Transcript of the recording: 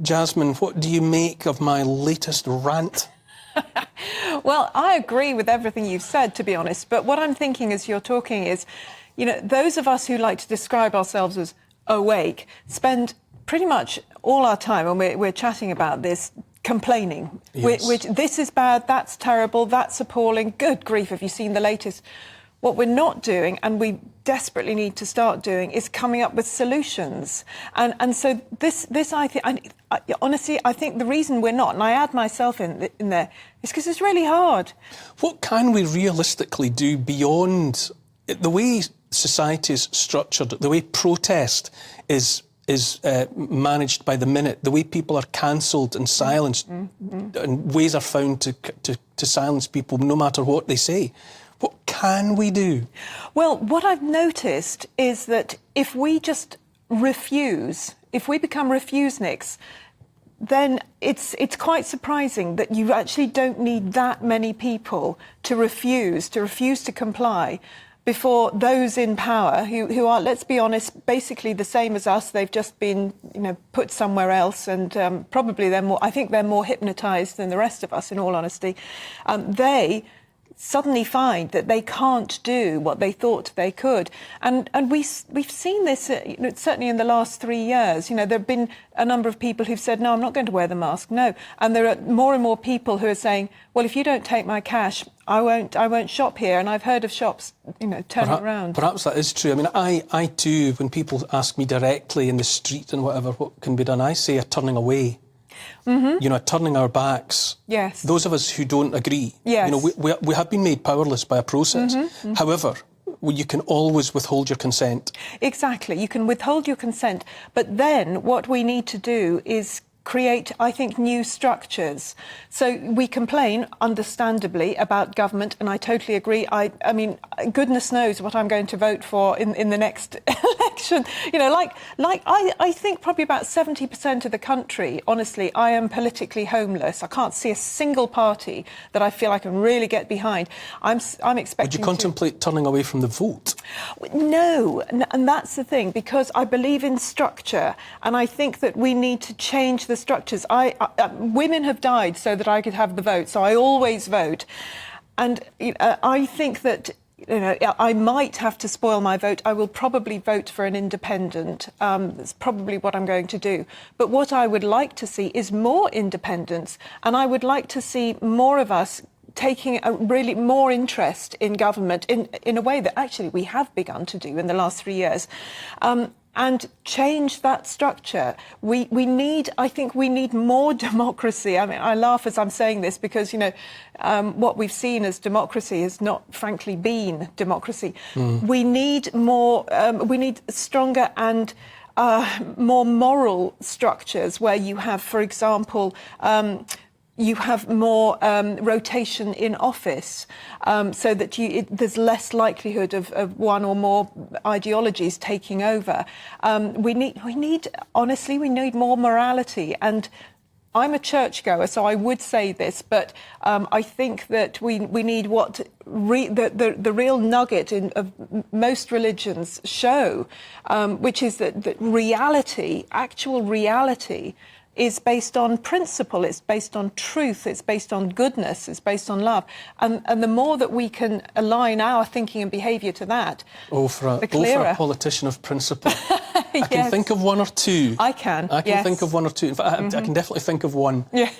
Jasmine, what do you make of my latest rant? Well, I agree with everything you've said, to be honest. But what I'm thinking as you're talking is, you know, those of us who like to describe ourselves as awake spend pretty much all our time when we're chatting about this complaining. Yes. Which this is bad, that's terrible, that's appalling. Good grief, have you seen the latest? What we're not doing, and we desperately need to start doing, is coming up with solutions. And so this I think, honestly, I think the reason we're not, and I add myself in there, is because it's really hard. What can we realistically do beyond the way society is structured, the way protest is managed by the minute, the way people are cancelled and silenced, and ways are found to silence people no matter what they say? What can we do? Well, what I've noticed is that if we just refuse, if we become refuseniks, then it's quite surprising that you actually don't need that many people to refuse to comply before those in power who are, let's be honest, basically the same as us. They've just been, you know, put somewhere else, and probably I think they're more hypnotised than the rest of us, in all honesty. They suddenly find that they can't do what they thought they could. And we've seen this, you know, certainly in the last 3 years. You know, there have been a number of people who've said, no, I'm not going to wear the mask, no. And there are more and more people who are saying, well, if you don't take my cash, I won't shop here. And I've heard of shops, you know, turning around. Perhaps that is true. I mean, I too, when people ask me directly in the street and whatever, what can be done, I say a turning away. You know, turning our backs. Yes. Those of us who don't agree. Yes. You know, we have been made powerless by a process. However, you can always withhold your consent. Exactly. You can withhold your consent. But then what we need to do is create, I think, new structures. So we complain, understandably, about government, and I totally agree. I mean, goodness knows what I'm going to vote for in the next election. You know, I think probably about 70% of the country, honestly, I am politically homeless. I can't see a single party that I feel I can really get behind. I'm expecting. Would you contemplate turning away from the vote? No, and that's the thing, because I believe in structure, and I think that we need to change the structures. Women have died so that I could have the vote, so I always vote. And I think that, you know, I might have to spoil my vote. I will probably vote for an independent. That's probably what I'm going to do. But what I would like to see is more independence, and I would like to see more of us taking a really more interest in government in a way that actually we have begun to do in the last 3 years. And change that structure. We need, I think we need more democracy. I mean, I laugh as I'm saying this because, you know, what we've seen as democracy has not, frankly, been democracy. We need more, we need stronger and more moral structures where you have, for example, you have more rotation in office, so that there's less likelihood of one or more ideologies taking over. We need honestly, we need more morality. And I'm a churchgoer, so I would say this, but I think that we need what the real nugget of most religions show, which is that reality, actual reality, is based on principle, it's based on truth, it's based on goodness, it's based on love. And the more that we can align our thinking and behaviour to that, for a politician of principle. I can think of one or two. I can think of one or two. In fact, I can definitely think of one. Yeah.